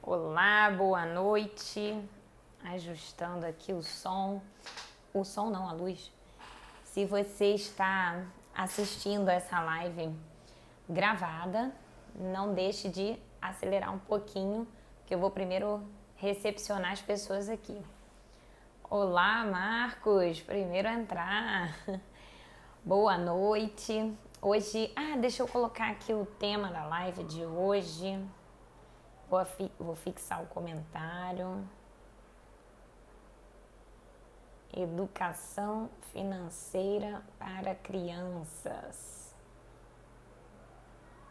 Olá, boa noite. Ajustando aqui o som. O som não, a luz. Se você está assistindo essa live gravada, não deixe de acelerar um pouquinho, que eu vou primeiro recepcionar as pessoas aqui. Olá, Marcos, primeiro a entrar. Boa noite. Hoje, deixa eu colocar aqui o tema da live de hoje. Vou fixar o comentário. Educação financeira para crianças.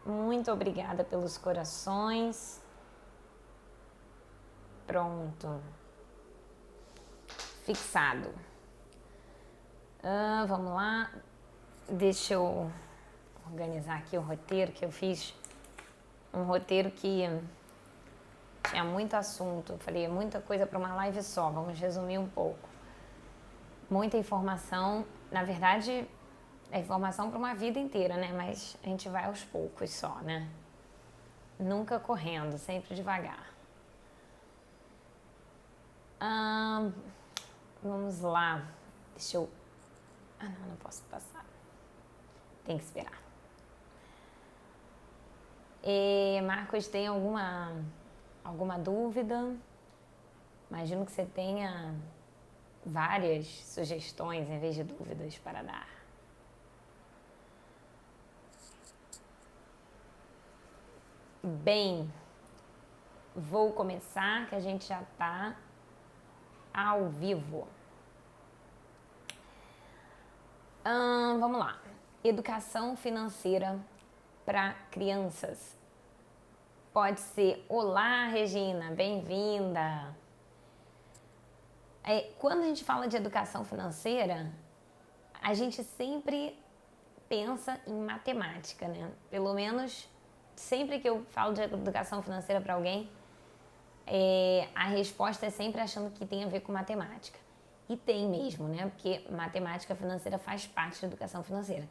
Muito obrigada pelos corações. Pronto. Fixado. Vamos lá. Deixa eu organizar aqui o roteiro que eu fiz. Um roteiro que tinha muito assunto. Falei, muita coisa para uma live só. Vamos resumir um pouco. Muita informação. Na verdade, é informação para uma vida inteira, né? Mas a gente vai aos poucos só, né? Nunca correndo, sempre devagar. Vamos lá. Deixa eu... não posso passar. Tem que esperar. Marcos, tem alguma dúvida? Imagino que você tenha várias sugestões em vez de dúvidas para dar. Bem, vou começar que a gente já está ao vivo. Vamos lá. Educação financeira para crianças. Pode ser, olá Regina, bem-vinda. Quando a gente fala de educação financeira, a gente sempre pensa em matemática, né? Pelo menos, sempre que eu falo de educação financeira para alguém, a resposta é sempre achando que tem a ver com matemática. E tem mesmo, né? Porque matemática financeira faz parte da educação financeira.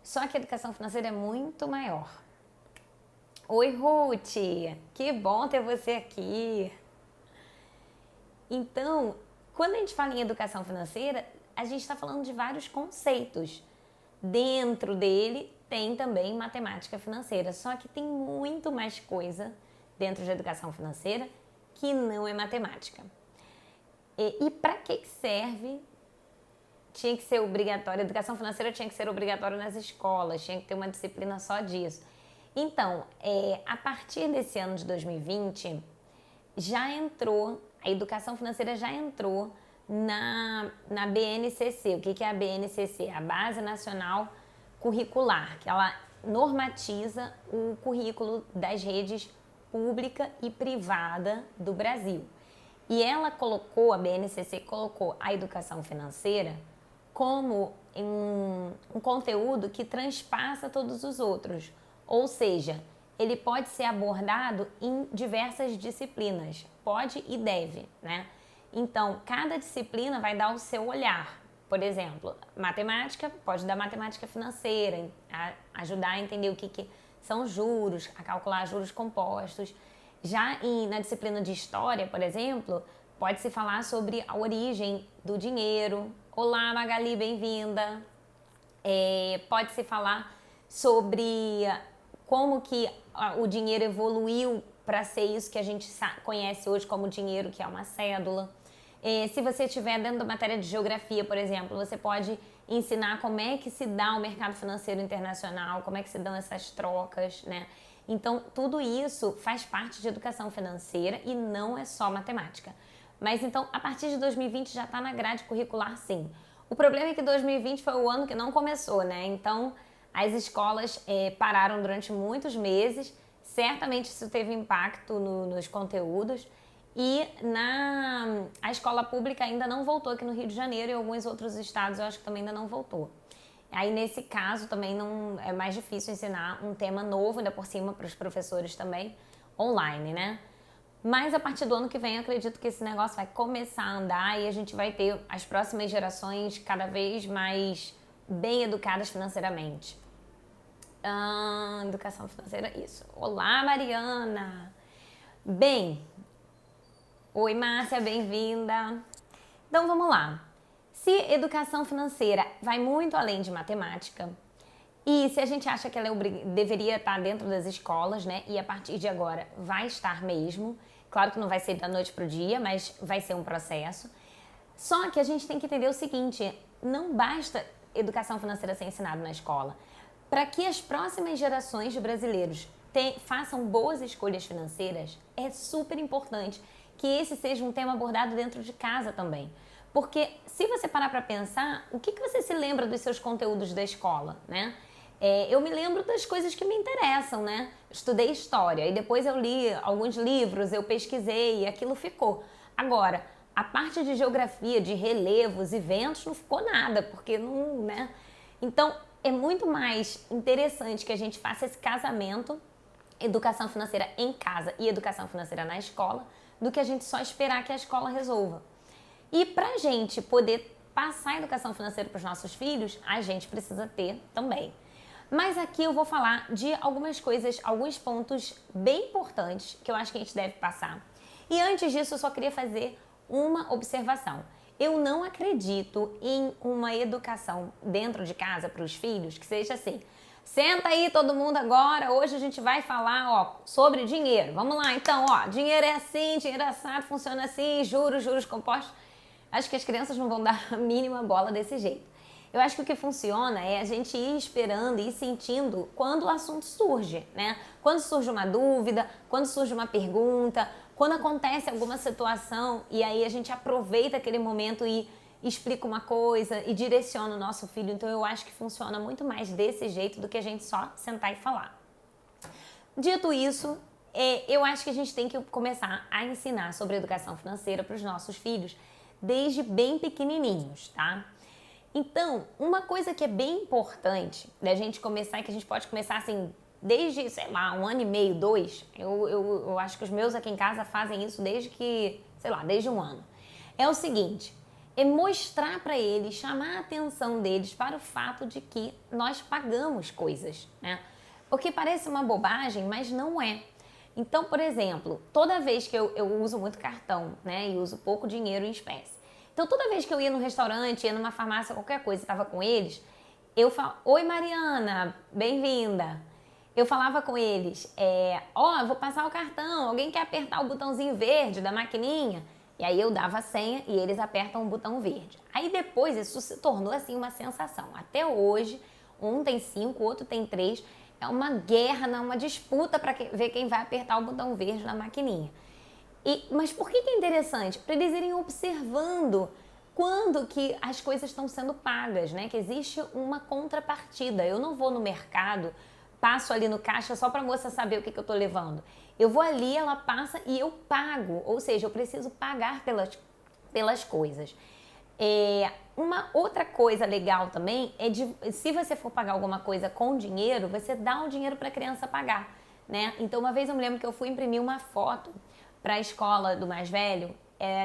Só que a educação financeira é muito maior. Oi, Ruth! Que bom ter você aqui! Então, quando a gente fala em educação financeira, a gente está falando de vários conceitos. Dentro dele tem também matemática financeira, só que tem muito mais coisa dentro de educação financeira que não é matemática. E para que serve? Tinha que ser obrigatório, a educação financeira tinha que ser obrigatória nas escolas, tinha que ter uma disciplina só disso. Então, a partir desse ano de 2020, a educação financeira já entrou na BNCC. O que é a BNCC? A Base Nacional Curricular, que ela normatiza o currículo das redes pública e privada do Brasil. E a BNCC colocou a educação financeira como um conteúdo que transpassa todos os outros. Ou seja, ele pode ser abordado em diversas disciplinas. Pode e deve, né? Então, cada disciplina vai dar o seu olhar. Por exemplo, matemática pode dar matemática financeira, ajudar a entender o que são juros, a calcular juros compostos. Já na disciplina de história, por exemplo, pode-se falar sobre a origem do dinheiro. Olá, Magali, bem-vinda. Pode-se falar sobre como que o dinheiro evoluiu para ser isso que a gente conhece hoje como dinheiro, que é uma cédula. Se você estiver dentro da matéria de geografia, por exemplo, você pode ensinar como é que se dá o mercado financeiro internacional, como é que se dão essas trocas, né? Então, tudo isso faz parte de educação financeira e não é só matemática. Mas então, a partir de 2020 já está na grade curricular, sim. O problema é que 2020 foi o ano que não começou, né? Então, as escolas pararam durante muitos meses. Certamente isso teve impacto nos conteúdos. E a escola pública ainda não voltou aqui no Rio de Janeiro e em alguns outros estados eu acho que também ainda não voltou. Aí nesse caso também não é mais difícil ensinar um tema novo, ainda por cima para os professores também, online, né? Mas a partir do ano que vem eu acredito que esse negócio vai começar a andar e a gente vai ter as próximas gerações cada vez mais bem educadas financeiramente. Educação financeira, isso. Olá, Mariana! Bem, Oi, Márcia, bem-vinda. Então, vamos lá. Se educação financeira vai muito além de matemática, e se a gente acha que ela deveria estar dentro das escolas, né? E a partir de agora vai estar mesmo. Claro que não vai ser da noite para o dia, mas vai ser um processo. Só que a gente tem que entender o seguinte, não basta educação financeira ser ensinada na escola. Para que as próximas gerações de brasileiros façam boas escolhas financeiras, é super importante que esse seja um tema abordado dentro de casa também. Porque se você parar para pensar, o que você se lembra dos seus conteúdos da escola, né? Eu me lembro das coisas que me interessam, né? Estudei história e depois eu li alguns livros, eu pesquisei e aquilo ficou. Agora, a parte de geografia, de relevos e ventos não ficou nada, porque não, né? Então, é muito mais interessante que a gente faça esse casamento, educação financeira em casa e educação financeira na escola, do que a gente só esperar que a escola resolva. E pra gente poder passar a educação financeira para os nossos filhos, a gente precisa ter também. Mas aqui eu vou falar de algumas coisas, alguns pontos bem importantes que eu acho que a gente deve passar. E antes disso, eu só queria fazer uma observação. Eu não acredito em uma educação dentro de casa para os filhos que seja assim: senta aí todo mundo agora, hoje a gente vai falar, ó, sobre dinheiro. Vamos lá, então, ó, dinheiro é assim, dinheiro é assado, funciona assim, juros compostos. Acho que as crianças não vão dar a mínima bola desse jeito. Eu acho que o que funciona é a gente ir esperando e ir sentindo quando o assunto surge, né? Quando surge uma dúvida, quando surge uma pergunta, quando acontece alguma situação e aí a gente aproveita aquele momento e explica uma coisa e direciona o nosso filho. Então eu acho que funciona muito mais desse jeito do que a gente só sentar e falar. Dito isso, eu acho que a gente tem que começar a ensinar sobre educação financeira para os nossos filhos desde bem pequenininhos, tá? Então, uma coisa que é bem importante da gente começar, e que a gente pode começar assim, desde, sei lá, 1 ano e meio, 2, eu acho que os meus aqui em casa fazem isso desde que, sei lá, desde 1 ano. É o seguinte, é mostrar para eles, chamar a atenção deles para o fato de que nós pagamos coisas, né? Porque parece uma bobagem, mas não é. Então, por exemplo, toda vez que eu uso muito cartão, né, e uso pouco dinheiro em espécie. Então, toda vez que eu ia no restaurante, ia numa farmácia, qualquer coisa, estava com eles, eu falava: oi, Mariana, bem-vinda. Eu falava com eles: eu vou passar o cartão, alguém quer apertar o botãozinho verde da maquininha? E aí eu dava a senha e eles apertam o botão verde. Aí depois isso se tornou assim uma sensação. Até hoje, um tem 5, o outro tem 3. É uma guerra, uma disputa para ver quem vai apertar o botão verde na maquininha. Mas por que é interessante? Para eles irem observando quando que as coisas estão sendo pagas, né? Que existe uma contrapartida. Eu não vou no mercado, passo ali no caixa só para a moça saber o que eu estou levando. Eu vou ali, ela passa e eu pago. Ou seja, eu preciso pagar pelas coisas. Uma outra coisa legal também é se você for pagar alguma coisa com dinheiro, você dá o dinheiro para a criança pagar, né? Então, uma vez eu me lembro que eu fui imprimir uma foto para a escola do mais velho,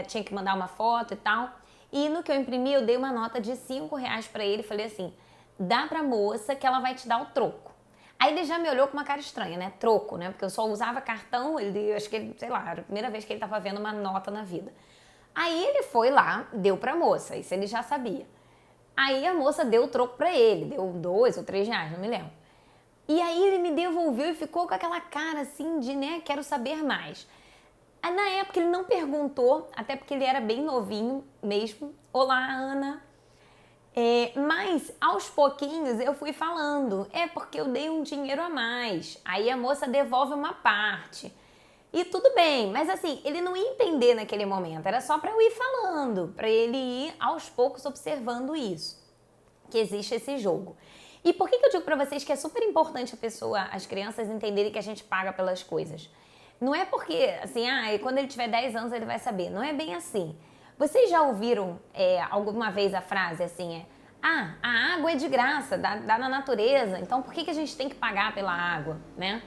tinha que mandar uma foto e tal, e no que eu imprimi eu dei uma nota de R$5 para ele e falei assim: dá pra moça que ela vai te dar o troco. Aí ele já me olhou com uma cara estranha, né? Troco, né? Porque eu só usava cartão, acho que ele, sei lá, era a primeira vez que ele tava vendo uma nota na vida. Aí ele foi lá, deu pra moça, isso ele já sabia. Aí a moça deu o troco pra ele, deu R$2 ou R$3, não me lembro. E aí ele me devolveu e ficou com aquela cara assim de, né, quero saber mais. Aí, na época ele não perguntou, até porque ele era bem novinho mesmo. Olá, Ana. Mas aos pouquinhos eu fui falando, porque eu dei um dinheiro a mais. Aí a moça devolve uma parte. E tudo bem, mas assim, ele não ia entender naquele momento, era só para eu ir falando, para ele ir aos poucos observando isso, que existe esse jogo. E por que eu digo para vocês que é super importante as crianças entenderem que a gente paga pelas coisas? Não é porque, assim, quando ele tiver 10 anos ele vai saber, não é bem assim. Vocês já ouviram alguma vez a frase assim, a água é de graça, dá na natureza, então por que a gente tem que pagar pela água, né?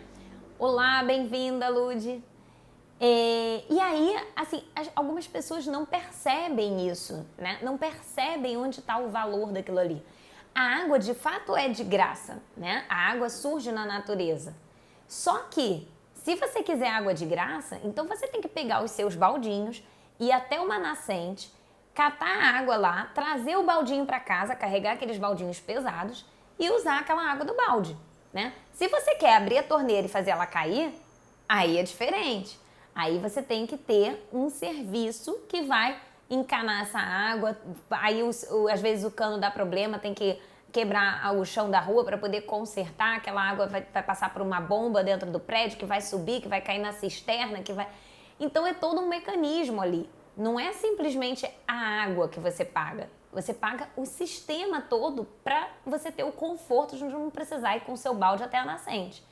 Olá, bem-vinda, Lud. E aí, assim, algumas pessoas não percebem isso, né? Não percebem onde está o valor daquilo ali. A água, de fato, é de graça, né? A água surge na natureza. Só que, Se você quiser água de graça, então você tem que pegar os seus baldinhos, ir até uma nascente, catar a água lá, trazer o baldinho para casa, carregar aqueles baldinhos pesados e usar aquela água do balde, né? Se você quer abrir a torneira e fazer ela cair, aí é diferente. Aí você tem que ter um serviço que vai encanar essa água. Aí às vezes o cano dá problema, tem que quebrar o chão da rua para poder consertar. Aquela água vai passar por uma bomba dentro do prédio que vai subir, que vai cair na cisterna, que vai... Então é todo um mecanismo ali. Não é simplesmente a água que você paga. Você paga o sistema todo para você ter o conforto de não precisar ir com o seu balde até a nascente.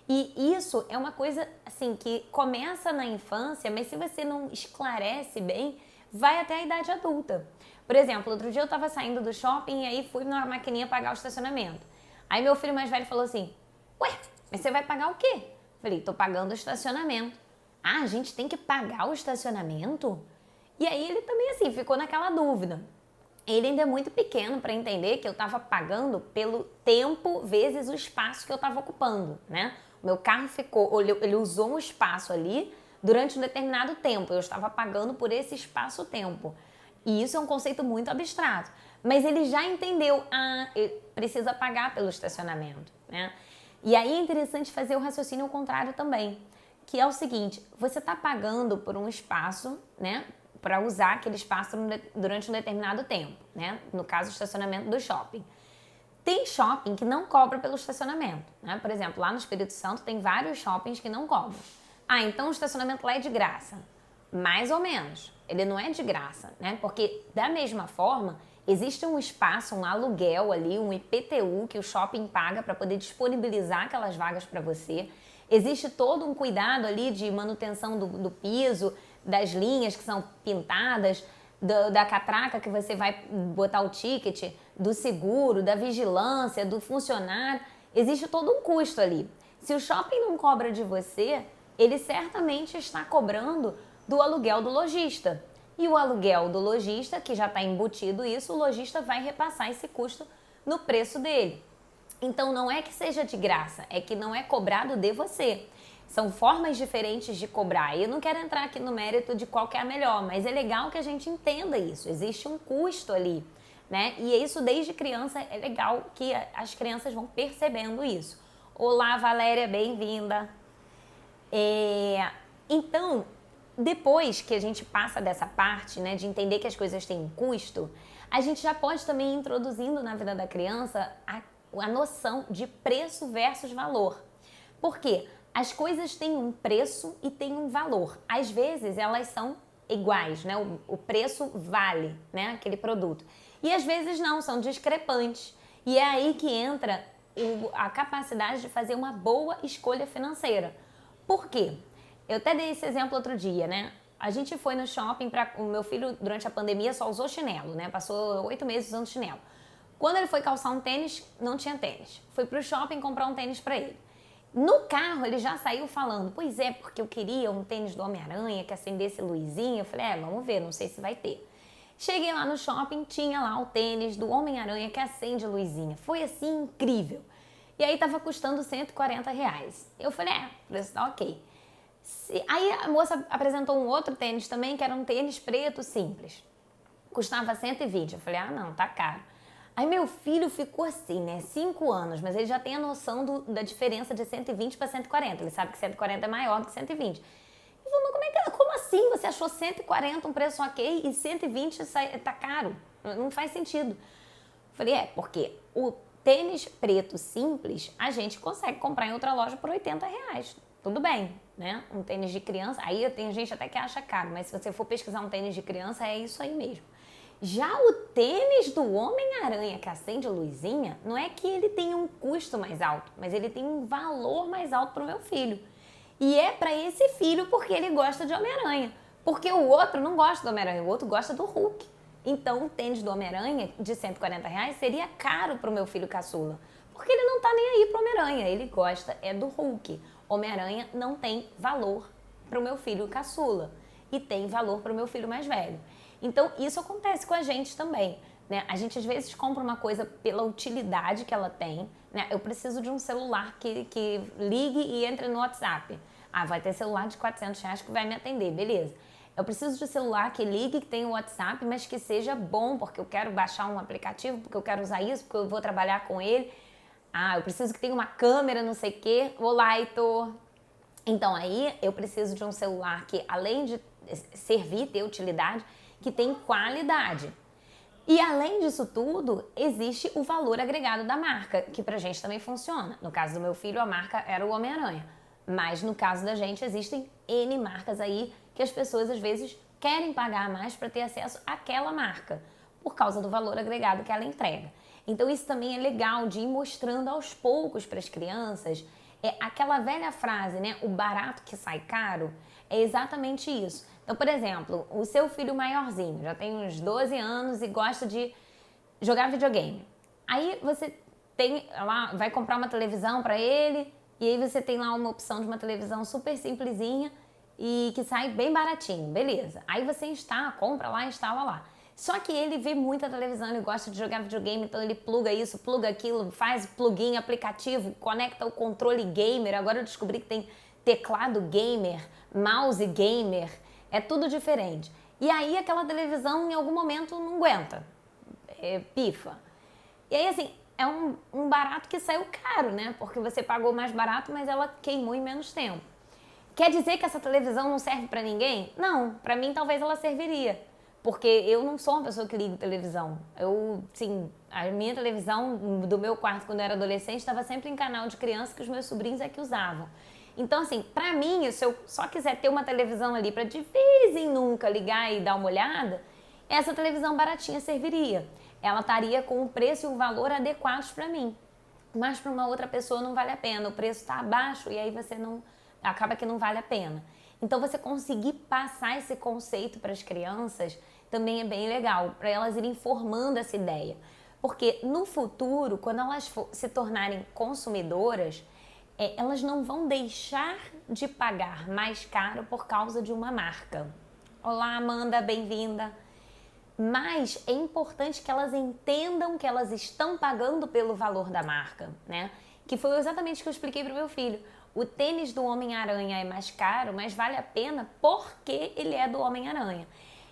E isso é uma coisa assim que começa na infância, mas se você não esclarece bem, vai até a idade adulta. Por exemplo, outro dia eu estava saindo do shopping e aí fui na maquininha pagar o estacionamento. Aí meu filho mais velho falou assim, ué, mas você vai pagar o quê? Falei, tô pagando o estacionamento. Ah, a gente tem que pagar o estacionamento? E aí ele também assim, ficou naquela dúvida. Ele ainda é muito pequeno para entender que eu estava pagando pelo tempo vezes o espaço que eu estava ocupando, né? O meu carro ficou, ele usou um espaço ali durante um determinado tempo. Eu estava pagando por esse espaço-tempo. E isso é um conceito muito abstrato. Mas ele já entendeu, precisa pagar pelo estacionamento, né? E aí é interessante fazer o raciocínio ao contrário também, que é o seguinte, você está pagando por um espaço, né? Para usar aquele espaço durante um determinado tempo, né? No caso, o estacionamento do shopping. Tem shopping que não cobra pelo estacionamento, né? Por exemplo, lá no Espírito Santo tem vários shoppings que não cobram. Ah, então o estacionamento lá é de graça. Mais ou menos. Ele não é de graça, né? Porque, da mesma forma, existe um espaço, um aluguel ali, um IPTU que o shopping paga para poder disponibilizar aquelas vagas para você. Existe todo um cuidado ali de manutenção do piso, das linhas que são pintadas, da catraca que você vai botar o ticket, do seguro, da vigilância, do funcionário. Existe todo um custo ali. Se o shopping não cobra de você, ele certamente está cobrando do aluguel do lojista. E o aluguel do lojista, que já está embutido isso, o lojista vai repassar esse custo no preço dele. Então não é que seja de graça, é que não é cobrado de você. São formas diferentes de cobrar. E eu não quero entrar aqui no mérito de qual que é a melhor, mas é legal que a gente entenda isso. Existe um custo ali, né? E isso desde criança é legal que as crianças vão percebendo isso. Olá, Valéria, bem-vinda. Então, depois que a gente passa dessa parte, né, de entender que as coisas têm um custo, a gente já pode também ir introduzindo na vida da criança a noção de preço versus valor. Por quê? As coisas têm um preço e têm um valor. Às vezes elas são iguais, né? O preço vale, né, aquele produto. E às vezes não, são discrepantes. E é aí que entra a capacidade de fazer uma boa escolha financeira. Por quê? Eu até dei esse exemplo outro dia, né? A gente foi no shopping, o meu filho durante a pandemia só usou chinelo, né? Passou 8 meses usando chinelo. Quando ele foi calçar um tênis, não tinha tênis. Fui pro shopping comprar um tênis pra ele. No carro, ele já saiu falando, pois é, porque eu queria um tênis do Homem-Aranha que acendesse luzinha. Eu falei, vamos ver, não sei se vai ter. Cheguei lá no shopping, tinha lá o tênis do Homem-Aranha que acende luzinha. Foi assim, incrível. E aí tava custando R$140. Eu falei, o preço tá ok. Aí a moça apresentou um outro tênis também, que era um tênis preto simples. Custava 120. Eu falei, não, tá caro. Aí meu filho ficou assim, né, 5 anos, mas ele já tem a noção da diferença de 120 para 140. Ele sabe que 140 é maior do que 120. Ele falou, mas como assim? Você achou 140 um preço ok e 120 tá caro? Não faz sentido. Eu falei, porque o tênis preto simples a gente consegue comprar em outra loja por R$80. Tudo bem, né? Um tênis de criança, aí tem gente até que acha caro, mas se você for pesquisar um tênis de criança, é isso aí mesmo. Já o tênis do Homem-Aranha que acende luzinha, não é que ele tem um custo mais alto, mas ele tem um valor mais alto para o meu filho. E é para esse filho porque ele gosta de Homem-Aranha. Porque o outro não gosta do Homem-Aranha, o outro gosta do Hulk. Então o tênis do Homem-Aranha de R$140 seria caro para o meu filho caçula. Porque ele não tá nem aí pro Homem-Aranha, ele gosta do Hulk. Homem-Aranha não tem valor para o meu filho caçula e tem valor para o meu filho mais velho. Então, isso acontece com a gente também, né? A gente, às vezes, compra uma coisa pela utilidade que ela tem, né? Eu preciso de um celular que ligue e entre no WhatsApp. Ah, vai ter celular de R$ 400 que vai me atender, beleza. Eu preciso de um celular que ligue, que tenha o WhatsApp, mas que seja bom, porque eu quero baixar um aplicativo, porque eu quero usar isso, porque eu vou trabalhar com ele. Ah, eu preciso que tenha uma câmera, não sei o quê. Olá, Heitor. Então aí eu preciso de um celular que, além de servir, ter utilidade, que tem qualidade. E além disso tudo, existe o valor agregado da marca, que pra gente também funciona. No caso do meu filho, a marca era o Homem-Aranha. Mas no caso da gente, existem N marcas aí que as pessoas às vezes querem pagar mais para ter acesso àquela marca, por causa do valor agregado que ela entrega. Então isso também é legal de ir mostrando aos poucos para as crianças. É aquela velha frase, né? O barato que sai caro, é exatamente isso. Então, por exemplo, o seu filho maiorzinho, já tem uns 12 anos e gosta de jogar videogame. Aí você tem lá, vai comprar uma televisão para ele, e aí você tem lá uma opção de uma televisão super simplesinha e que sai bem baratinho, beleza. Aí você compra lá, instala lá. Só que ele vê muita televisão, ele gosta de jogar videogame, então ele pluga isso, pluga aquilo, faz plugin, aplicativo, conecta o controle gamer. Agora eu descobri que tem teclado gamer, mouse gamer, é tudo diferente. E aí aquela televisão em algum momento não aguenta, pifa. E aí assim, é um barato que saiu caro, né? Porque você pagou mais barato, mas ela queimou em menos tempo. Quer dizer que essa televisão não serve pra ninguém? Não, pra mim talvez ela serviria. Porque eu não sou uma pessoa que liga televisão. A minha televisão do meu quarto quando eu era adolescente estava sempre em canal de criança que os meus sobrinhos é que usavam. Então, assim, pra mim, se eu só quiser ter uma televisão ali pra de vez em nunca ligar e dar uma olhada, essa televisão baratinha serviria. Ela estaria com o preço e o valor adequados pra mim. Mas para uma outra pessoa não vale a pena. O preço está abaixo e aí você não... acaba que não vale a pena. Então, você conseguir passar esse conceito para as crianças também é bem legal, para elas irem formando essa ideia. Porque no futuro, quando elas se tornarem consumidoras, elas não vão deixar de pagar mais caro por causa de uma marca. Olá, Amanda, bem-vinda. Mas é importante que elas entendam que elas estão pagando pelo valor da marca, né? Que foi exatamente o que eu expliquei para o meu filho. O tênis do Homem-Aranha é mais caro, mas vale a pena porque ele é do Homem-Aranha.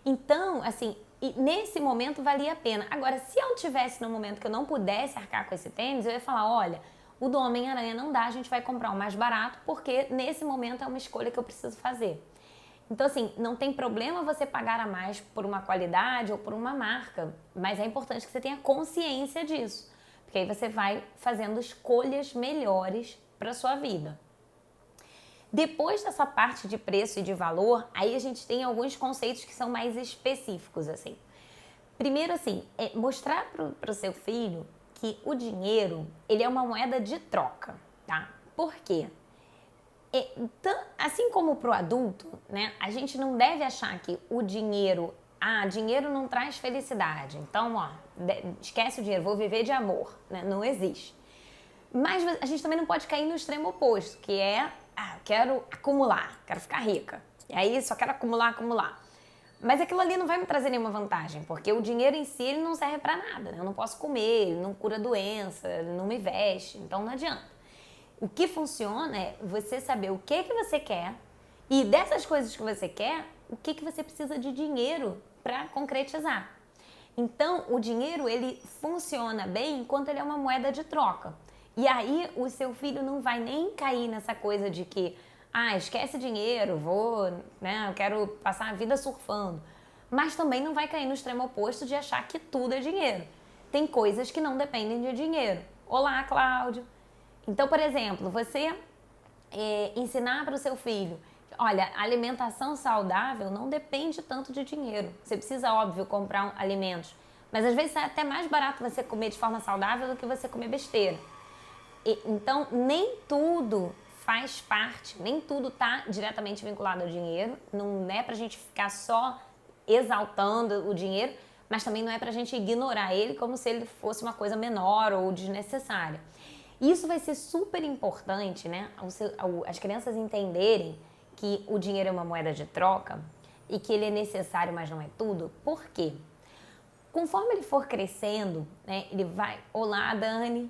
Então, assim, nesse momento valia a pena. Agora, se eu tivesse no momento que eu não pudesse arcar com esse tênis, eu ia falar, olha, o do Homem-Aranha não dá, a gente vai comprar o mais barato porque nesse momento é uma escolha que eu preciso fazer. Então, assim, não tem problema você pagar a mais por uma qualidade ou por uma marca, mas é importante que você tenha consciência disso, porque aí você vai fazendo escolhas melhores para sua vida. Depois dessa parte de preço e de valor, aí a gente tem alguns conceitos que são mais específicos, assim. Primeiro, assim, é mostrar para o seu filho que o dinheiro, ele é uma moeda de troca, tá? Por quê? Assim como para o adulto, né, a gente não deve achar que o dinheiro, dinheiro não traz felicidade, então, esquece o dinheiro, vou viver de amor, né? Não existe. Mas a gente também não pode cair no extremo oposto, que é, quero acumular, quero ficar rica, e aí só quero acumular. Mas aquilo ali não vai me trazer nenhuma vantagem, porque o dinheiro em si ele não serve para nada, né? Eu não posso comer, ele não cura doença, ele não me veste, então não adianta. O que funciona é você saber o que você quer e dessas coisas que você quer, o que você precisa de dinheiro para concretizar. Então, o dinheiro, ele funciona bem enquanto ele é uma moeda de troca. E aí, o seu filho não vai nem cair nessa coisa de que, esquece dinheiro, eu quero passar a vida surfando. Mas também não vai cair no extremo oposto de achar que tudo é dinheiro. Tem coisas que não dependem de dinheiro. Olá, Cláudio. Então, por exemplo, você ensinar para o seu filho, olha, alimentação saudável não depende tanto de dinheiro. Você precisa, óbvio, comprar alimentos, mas às vezes é até mais barato você comer de forma saudável do que você comer besteira. Então, nem tudo faz parte, nem tudo está diretamente vinculado ao dinheiro. Não é para a gente ficar só exaltando o dinheiro, mas também não é para a gente ignorar ele como se ele fosse uma coisa menor ou desnecessária. Isso vai ser super importante, né? As crianças entenderem que o dinheiro é uma moeda de troca e que ele é necessário, mas não é tudo. Por quê? Conforme ele for crescendo, né? Ele vai... Olá, Dani.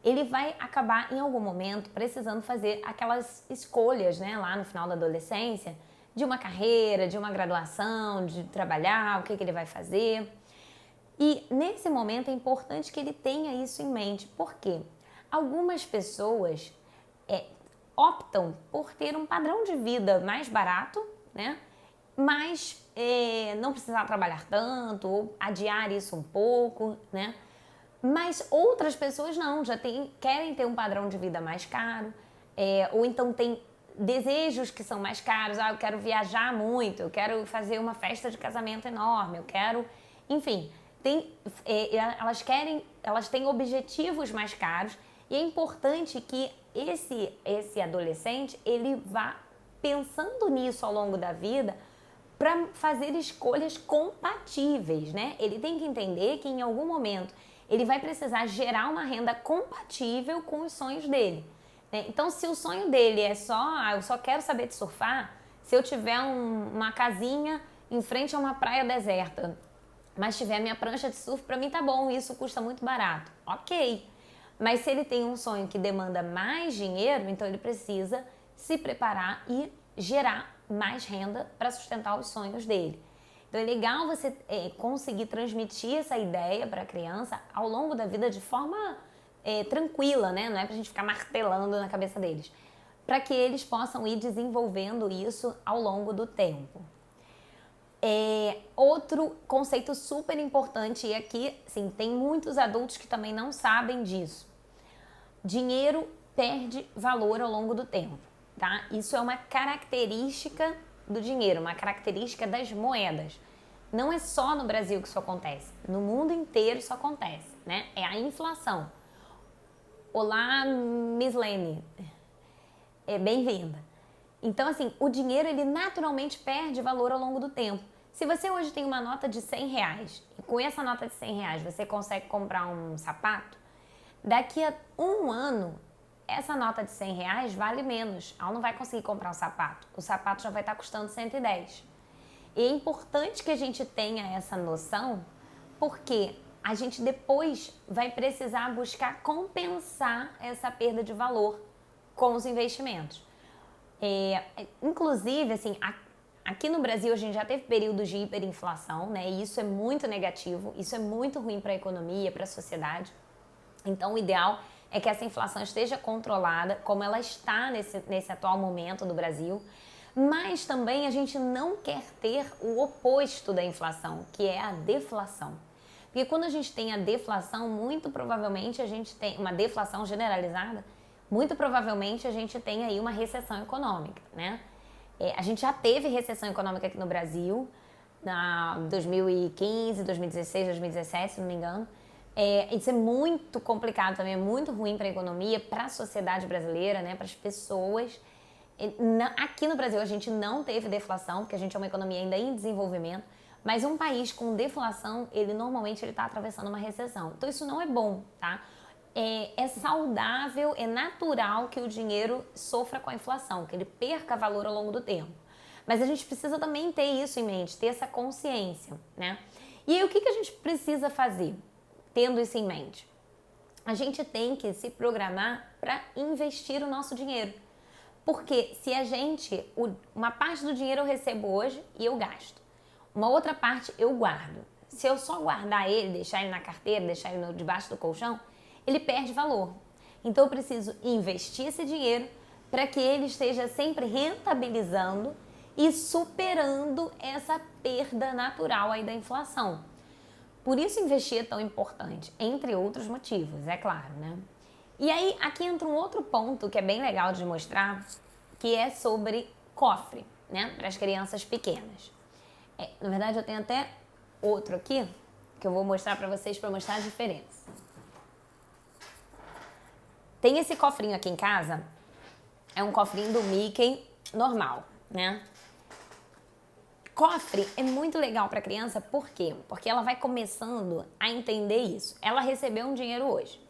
ele vai acabar em algum momento precisando fazer aquelas escolhas, né, lá no final da adolescência, de uma carreira, de uma graduação, de trabalhar, o que ele vai fazer. E nesse momento é importante que ele tenha isso em mente. Por quê? Algumas pessoas optam por ter um padrão de vida mais barato, né? Mas não precisar trabalhar tanto, ou adiar isso um pouco, né? Mas outras pessoas não, querem ter um padrão de vida mais caro, ou então tem desejos que são mais caros. Eu quero viajar muito, eu quero fazer uma festa de casamento enorme, eu quero... Enfim, elas têm objetivos mais caros, e é importante que esse adolescente, ele vá pensando nisso ao longo da vida para fazer escolhas compatíveis, né? Ele tem que entender que em algum momento ele vai precisar gerar uma renda compatível com os sonhos dele, né? Então, se o sonho dele é eu só quero saber de surfar, se eu tiver uma casinha em frente a uma praia deserta, mas tiver minha prancha de surf, para mim tá bom, isso custa muito barato. Ok. Mas se ele tem um sonho que demanda mais dinheiro, então ele precisa se preparar e gerar mais renda para sustentar os sonhos dele. Então é legal você conseguir transmitir essa ideia para a criança ao longo da vida de forma tranquila, né? Não é pra gente ficar martelando na cabeça deles. Para que eles possam ir desenvolvendo isso ao longo do tempo. Outro conceito super importante, e aqui, sim, tem muitos adultos que também não sabem disso. Dinheiro perde valor ao longo do tempo, tá? Isso é uma característica do dinheiro, uma característica das moedas. Não é só no Brasil que isso acontece, no mundo inteiro isso acontece, né? É a inflação. Olá, Miss Lene. Bem-vinda. Então, assim, o dinheiro, ele naturalmente perde valor ao longo do tempo. Se você hoje tem uma nota de R$100 e com essa nota de R$100 você consegue comprar um sapato, daqui a um ano, essa nota de R$100 vale menos. Ela não vai conseguir comprar um sapato. O sapato já vai estar custando 110. E é importante que a gente tenha essa noção, porque a gente depois vai precisar buscar compensar essa perda de valor com os investimentos. Inclusive, assim, aqui no Brasil a gente já teve períodos de hiperinflação, né? E isso é muito negativo, isso é muito ruim para a economia, para a sociedade. Então, o ideal é que essa inflação esteja controlada, como ela está nesse atual momento do Brasil. Mas também a gente não quer ter o oposto da inflação, que é a deflação. Porque quando a gente tem a deflação, muito provavelmente a gente tem uma deflação generalizada, muito provavelmente a gente tem aí uma recessão econômica, né? A gente já teve recessão econômica aqui no Brasil, na 2015, 2016, 2017, se não me engano. Isso é muito complicado também, é muito ruim para a economia, para a sociedade brasileira, né? Para as pessoas. Aqui no Brasil a gente não teve deflação, porque a gente é uma economia ainda em desenvolvimento, mas um país com deflação, ele normalmente está atravessando uma recessão. Então isso não é bom, tá? É saudável, é natural que o dinheiro sofra com a inflação, que ele perca valor ao longo do tempo. Mas a gente precisa também ter isso em mente, ter essa consciência, né? E aí o que a gente precisa fazer, tendo isso em mente? A gente tem que se programar para investir o nosso dinheiro. Porque se uma parte do dinheiro eu recebo hoje e eu gasto, uma outra parte eu guardo. Se eu só guardar ele, deixar ele na carteira, deixar ele debaixo do colchão, ele perde valor. Então eu preciso investir esse dinheiro para que ele esteja sempre rentabilizando e superando essa perda natural aí da inflação. Por isso investir é tão importante, entre outros motivos, é claro, né? E aí, aqui entra um outro ponto que é bem legal de mostrar, que é sobre cofre, né? Para as crianças pequenas. Na verdade, eu tenho até outro aqui, que eu vou mostrar para vocês, para mostrar a diferença. Tem esse cofrinho aqui em casa, é um cofrinho do Mickey normal, né? Cofre é muito legal para criança, por quê? Porque ela vai começando a entender isso. Ela recebeu um dinheiro hoje.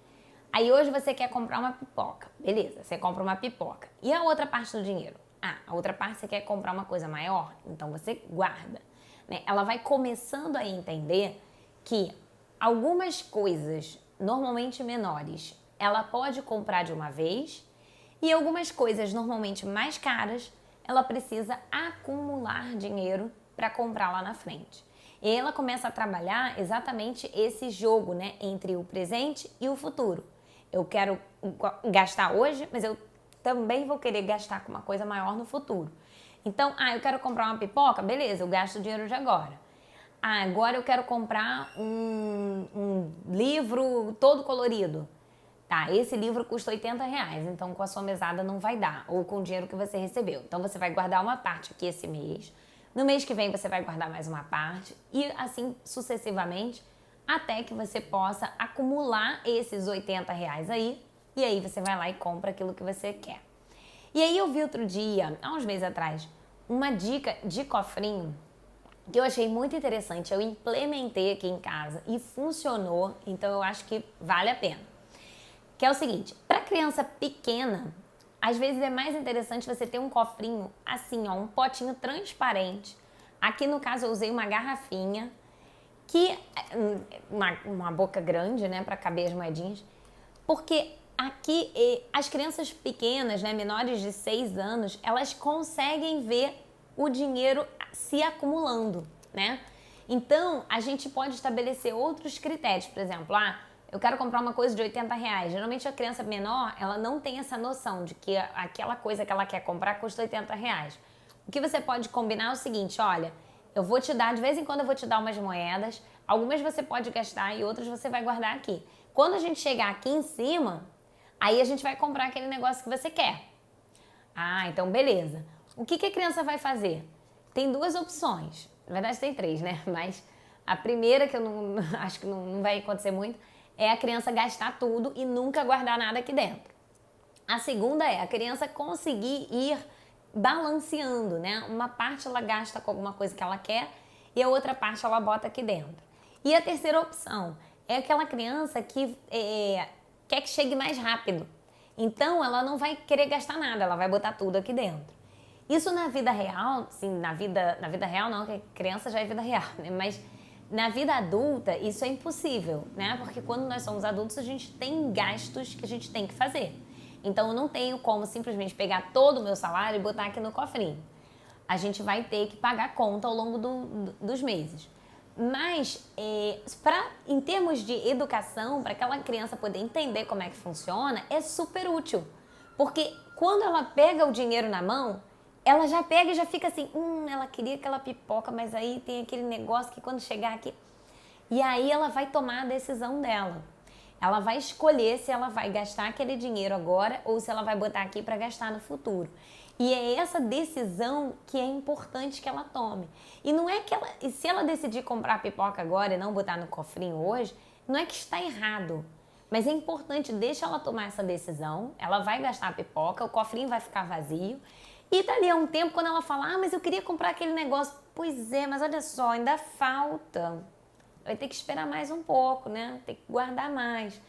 Aí hoje você quer comprar uma pipoca. Beleza, você compra uma pipoca. E a outra parte do dinheiro? A outra parte você quer comprar uma coisa maior, então você guarda, né? Ela vai começando a entender que algumas coisas, normalmente menores, ela pode comprar de uma vez e algumas coisas normalmente mais caras, ela precisa acumular dinheiro para comprar lá na frente. E ela começa a trabalhar exatamente esse jogo, né, entre o presente e o futuro. Eu quero gastar hoje, mas eu também vou querer gastar com uma coisa maior no futuro. Então, eu quero comprar uma pipoca, beleza, eu gasto o dinheiro de agora. Agora eu quero comprar um livro todo colorido. Tá, esse livro custa R$ 80, então com a sua mesada não vai dar, ou com o dinheiro que você recebeu. Então você vai guardar uma parte aqui esse mês, no mês que vem você vai guardar mais uma parte, e assim sucessivamente, até que você possa acumular esses R$ 80 aí, e aí você vai lá e compra aquilo que você quer. E aí eu vi outro dia, há uns meses atrás, uma dica de cofrinho que eu achei muito interessante. Eu implementei aqui em casa e funcionou, então eu acho que vale a pena. Que é o seguinte, para criança pequena, às vezes é mais interessante você ter um cofrinho assim, ó, um potinho transparente. Aqui no caso eu usei uma garrafinha, que uma boca grande, né, para caber as moedinhas, porque aqui as crianças pequenas, né, menores de 6 anos, elas conseguem ver o dinheiro se acumulando, né? Então, a gente pode estabelecer outros critérios, por exemplo, eu quero comprar uma coisa de R$ 80. Geralmente a criança menor, ela não tem essa noção de que aquela coisa que ela quer comprar custa R$ 80. O que você pode combinar é o seguinte, olha, eu vou te dar, de vez em quando eu vou te dar umas moedas, algumas você pode gastar e outras você vai guardar aqui. Quando a gente chegar aqui em cima, aí a gente vai comprar aquele negócio que você quer. Então beleza. O que a criança vai fazer? Tem duas opções. Na verdade tem três, né? Mas a primeira, que eu não acho que não vai acontecer muito, é a criança gastar tudo e nunca guardar nada aqui dentro. A segunda é a criança conseguir ir balanceando, né? Uma parte ela gasta com alguma coisa que ela quer e a outra parte ela bota aqui dentro. E a terceira opção é aquela criança que quer que chegue mais rápido. Então ela não vai querer gastar nada, ela vai botar tudo aqui dentro. Isso na vida real, sim, na vida real não, porque criança já é vida real, né? Mas na vida adulta, isso é impossível, né? Porque quando nós somos adultos, a gente tem gastos que a gente tem que fazer. Então, eu não tenho como simplesmente pegar todo o meu salário e botar aqui no cofrinho. A gente vai ter que pagar conta ao longo dos meses. Mas, em termos de educação, para aquela criança poder entender como é que funciona, é super útil. Porque quando ela pega o dinheiro na mão, ela já pega e já fica assim, ela queria aquela pipoca, mas aí tem aquele negócio que quando chegar aqui... E aí ela vai tomar a decisão dela. Ela vai escolher se ela vai gastar aquele dinheiro agora ou se ela vai botar aqui para gastar no futuro. E é essa decisão que é importante que ela tome. E não é que ela... E se ela decidir comprar pipoca agora e não botar no cofrinho hoje, não é que está errado. Mas é importante, deixa ela tomar essa decisão. Ela vai gastar a pipoca, o cofrinho vai ficar vazio. E dali a um tempo, quando ela fala, mas eu queria comprar aquele negócio. Pois é, mas olha só, ainda falta. Vai ter que esperar mais um pouco, né? Tem que guardar mais.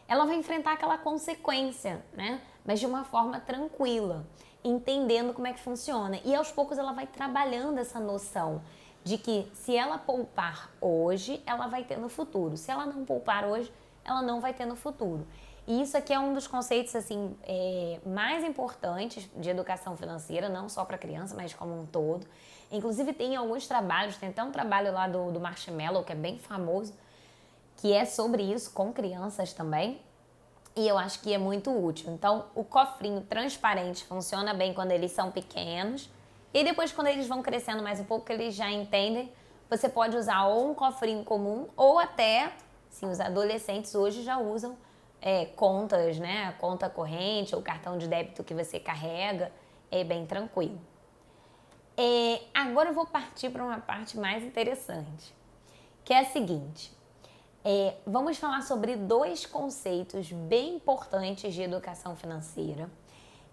Ela vai enfrentar aquela consequência, né? Mas de uma forma tranquila, entendendo como é que funciona. E aos poucos ela vai trabalhando essa noção de que se ela poupar hoje, ela vai ter no futuro. Se ela não poupar hoje, ela não vai ter no futuro. E isso aqui é um dos conceitos assim, mais importantes de educação financeira, não só para criança, mas como um todo. Inclusive tem alguns trabalhos, tem até um trabalho lá do Marshmallow, que é bem famoso, que é sobre isso, com crianças também. E eu acho que é muito útil. Então, o cofrinho transparente funciona bem quando eles são pequenos. E depois, quando eles vão crescendo mais um pouco, que eles já entendem, você pode usar ou um cofrinho comum, ou até, sim, os adolescentes hoje já usam contas, né? Conta corrente ou cartão de débito que você carrega, é bem tranquilo. Agora eu vou partir para uma parte mais interessante, que é a seguinte. Vamos falar sobre dois conceitos bem importantes de educação financeira,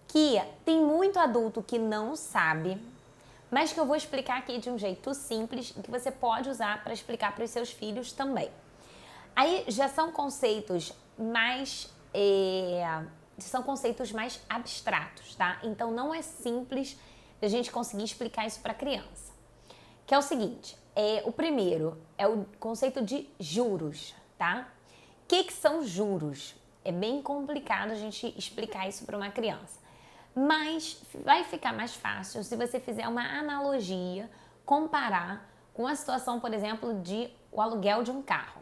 que tem muito adulto que não sabe, mas que eu vou explicar aqui de um jeito simples, que você pode usar para explicar para os seus filhos também. Aí já são conceitos mais abstratos, tá? Então não é simples a gente conseguir explicar isso para a criança. Que é o seguinte, o primeiro é o conceito de juros, tá? O que são juros? É bem complicado a gente explicar isso para uma criança. Mas vai ficar mais fácil se você fizer uma analogia, comparar com a situação, por exemplo, de o aluguel de um carro.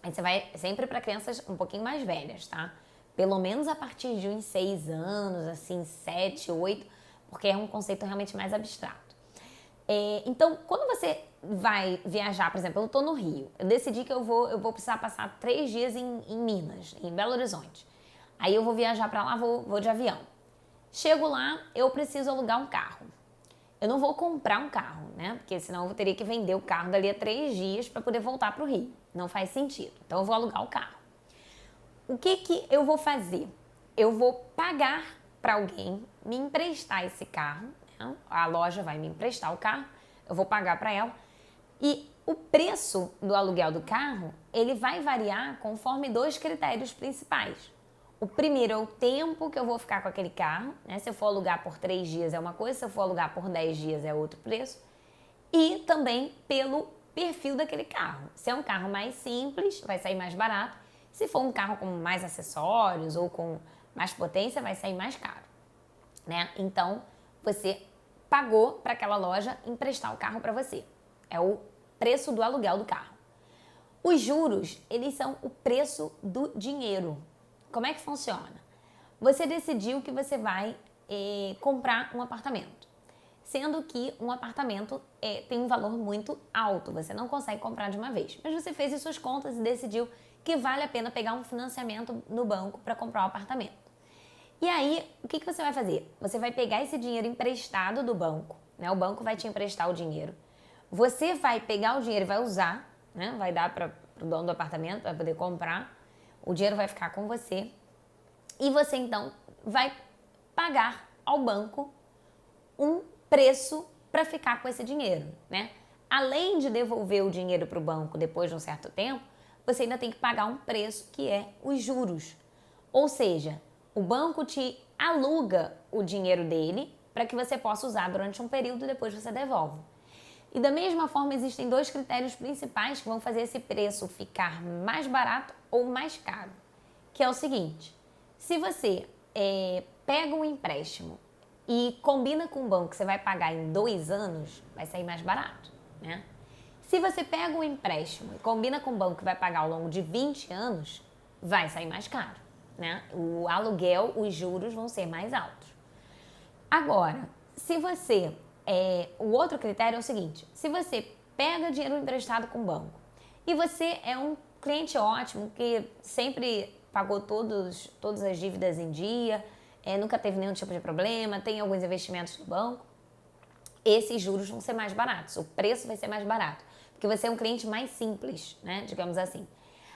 Aí você vai sempre para crianças um pouquinho mais velhas, tá? Pelo menos a partir de uns 6 anos, assim, 7, 8, porque é um conceito realmente mais abstrato. Então, quando você vai viajar, por exemplo, eu tô no Rio, eu decidi que eu vou precisar passar 3 dias em Minas, em Belo Horizonte. Aí eu vou viajar para lá, vou de avião. Chego lá, eu preciso alugar um carro. Eu não vou comprar um carro, né? Porque senão eu teria que vender o carro dali a 3 dias para poder voltar para o Rio. Não faz sentido. Então eu vou alugar o carro. O que eu vou fazer? Eu vou pagar para alguém me emprestar esse carro, né? A loja vai me emprestar o carro, eu vou pagar para ela. E o preço do aluguel do carro, ele vai variar conforme 2 critérios principais. O primeiro é o tempo que eu vou ficar com aquele carro, né? Se eu for alugar por 3 dias é uma coisa, se eu for alugar por 10 dias é outro preço. E também pelo perfil daquele carro. Se é um carro mais simples, vai sair mais barato. Se for um carro com mais acessórios ou com mais potência, vai sair mais caro, né? Então, você pagou para aquela loja emprestar o carro para você. É o preço do aluguel do carro. Os juros, eles são o preço do dinheiro. Como é que funciona? Você decidiu que você vai comprar um apartamento, sendo que um apartamento tem um valor muito alto, você não consegue comprar de uma vez. Mas você fez as suas contas e decidiu que vale a pena pegar um financiamento no banco para comprar um apartamento. E aí, o que você vai fazer? Você vai pegar esse dinheiro emprestado do banco, né? O banco vai te emprestar o dinheiro. Você vai pegar o dinheiro e vai usar, né? Vai dar para o dono do apartamento para poder comprar. O dinheiro vai ficar com você e você então vai pagar ao banco um preço para ficar com esse dinheiro, né? Além de devolver o dinheiro para o banco depois de um certo tempo, você ainda tem que pagar um preço que é os juros. Ou seja, o banco te aluga o dinheiro dele para que você possa usar durante um período e depois você devolve. E da mesma forma, existem 2 critérios principais que vão fazer esse preço ficar mais barato ou mais caro. Que é o seguinte, se você pega um empréstimo e combina com o banco que você vai pagar em 2 anos, vai sair mais barato, né? Se você pega um empréstimo e combina com o banco que vai pagar ao longo de 20 anos, vai sair mais caro, né? O aluguel, os juros vão ser mais altos. Agora, se você... o outro critério é o seguinte, se você pega dinheiro emprestado com o banco e você é um cliente ótimo que sempre pagou todas as dívidas em dia, nunca teve nenhum tipo de problema, tem alguns investimentos no banco, esses juros vão ser mais baratos, o preço vai ser mais barato, porque você é um cliente mais simples, né, digamos assim.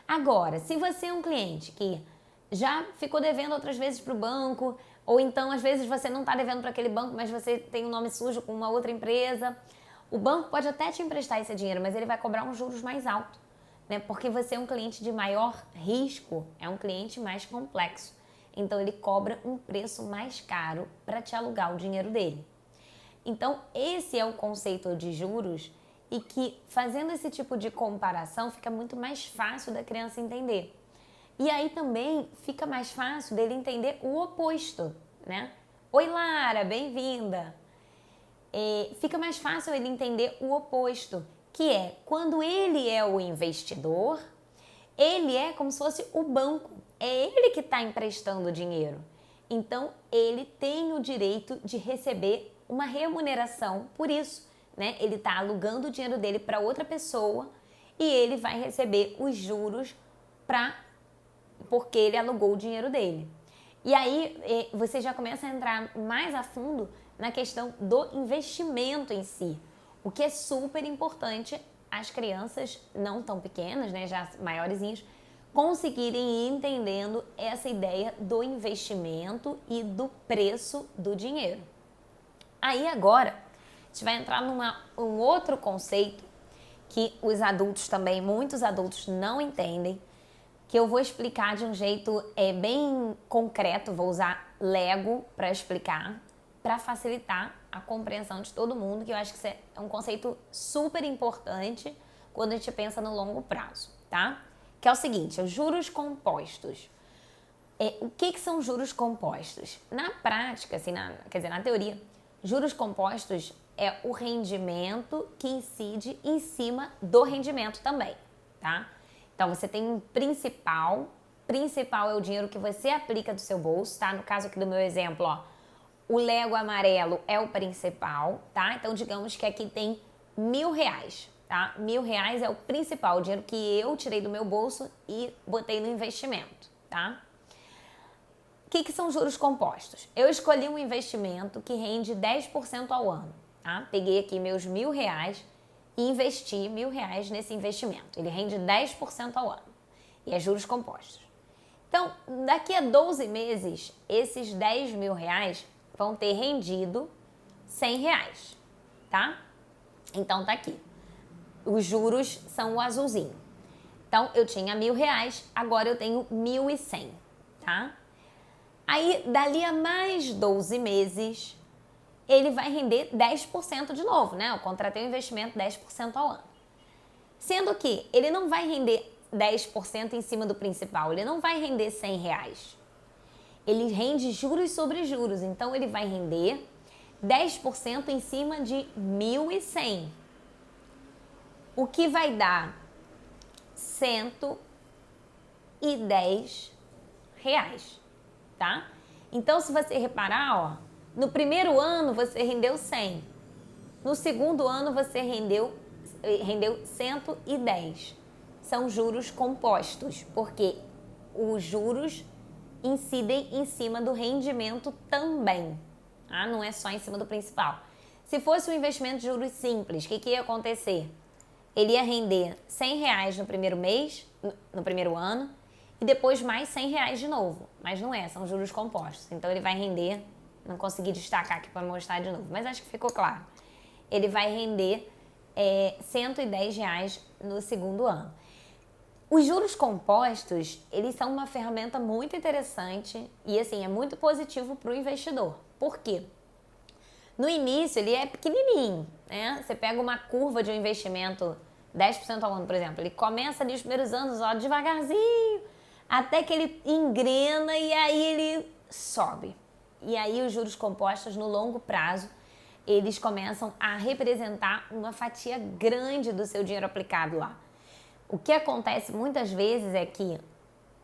Agora, se você é um cliente que já ficou devendo outras vezes para o banco, ou então às vezes você não está devendo para aquele banco, mas você tem um nome sujo com uma outra empresa, o banco pode até te emprestar esse dinheiro, mas ele vai cobrar uns juros mais altos, né? Porque você é um cliente de maior risco, é um cliente mais complexo. Então ele cobra um preço mais caro para te alugar o dinheiro dele. Então esse é o conceito de juros e que fazendo esse tipo de comparação fica muito mais fácil da criança entender. E aí também fica mais fácil dele entender o oposto, né? Oi, Lara, bem-vinda! Fica mais fácil ele entender o oposto, que é quando ele é o investidor, ele é como se fosse o banco, é ele que está emprestando o dinheiro. Então, ele tem o direito de receber uma remuneração por isso, né? Ele está alugando o dinheiro dele para outra pessoa e ele vai receber os juros porque ele alugou o dinheiro dele. E aí você já começa a entrar mais a fundo na questão do investimento em si, o que é super importante as crianças não tão pequenas, né, já maiorzinhos, conseguirem ir entendendo essa ideia do investimento e do preço do dinheiro. Aí agora a gente vai entrar um outro conceito que os adultos também, muitos adultos não entendem, que eu vou explicar de um jeito bem concreto, vou usar Lego para explicar, para facilitar a compreensão de todo mundo, que eu acho que isso é um conceito super importante quando a gente pensa no longo prazo, tá? Que é o seguinte, os juros compostos. O que são juros compostos? Na prática, assim, quer dizer, na teoria, juros compostos é o rendimento que incide em cima do rendimento também, tá? Então, você tem um principal é o dinheiro que você aplica do seu bolso, tá? No caso aqui do meu exemplo, ó, o Lego amarelo é o principal, tá? Então, digamos que aqui tem R$1.000, tá? R$1.000 é o principal, o dinheiro que eu tirei do meu bolso e botei no investimento, tá? O que são juros compostos? Eu escolhi um investimento que rende 10% ao ano, tá? Peguei aqui meus R$1.000 e investi R$1.000 nesse investimento. Ele rende 10% ao ano e é juros compostos. Então, daqui a 12 meses, esses R$10.000 vão ter rendido R$100, tá? Então, tá aqui. Os juros são o azulzinho. Então, eu tinha R$1.000, agora eu tenho 1.100, tá? Aí, dali a mais 12 meses, ele vai render 10% de novo, né? Eu contratei um investimento 10% ao ano. Sendo que ele não vai render 10% em cima do principal, ele não vai render R$100. Ele rende juros sobre juros, então ele vai render 10% em cima de 1.100. O que vai dar R$110, tá? Então, se você reparar, ó, no primeiro ano você rendeu 100. No segundo ano você rendeu 110. São juros compostos, porque os juros incidem em cima do rendimento também, tá? Não é só em cima do principal. Se fosse um investimento de juros simples, o que ia acontecer? Ele ia render R$100 no primeiro mês, no primeiro ano, e depois mais R$100 de novo. Mas não é, são juros compostos. Então ele vai render, não consegui destacar aqui para mostrar de novo, mas acho que ficou claro. Ele vai render R$110 no segundo ano. Os juros compostos, eles são uma ferramenta muito interessante e, assim, é muito positivo para o investidor. Por quê? No início, ele é pequenininho, né? Você pega uma curva de um investimento 10% ao ano, por exemplo. Ele começa ali os primeiros anos, ó, devagarzinho, até que ele engrena e aí ele sobe. E aí os juros compostos, no longo prazo, eles começam a representar uma fatia grande do seu dinheiro aplicado lá. O que acontece muitas vezes é que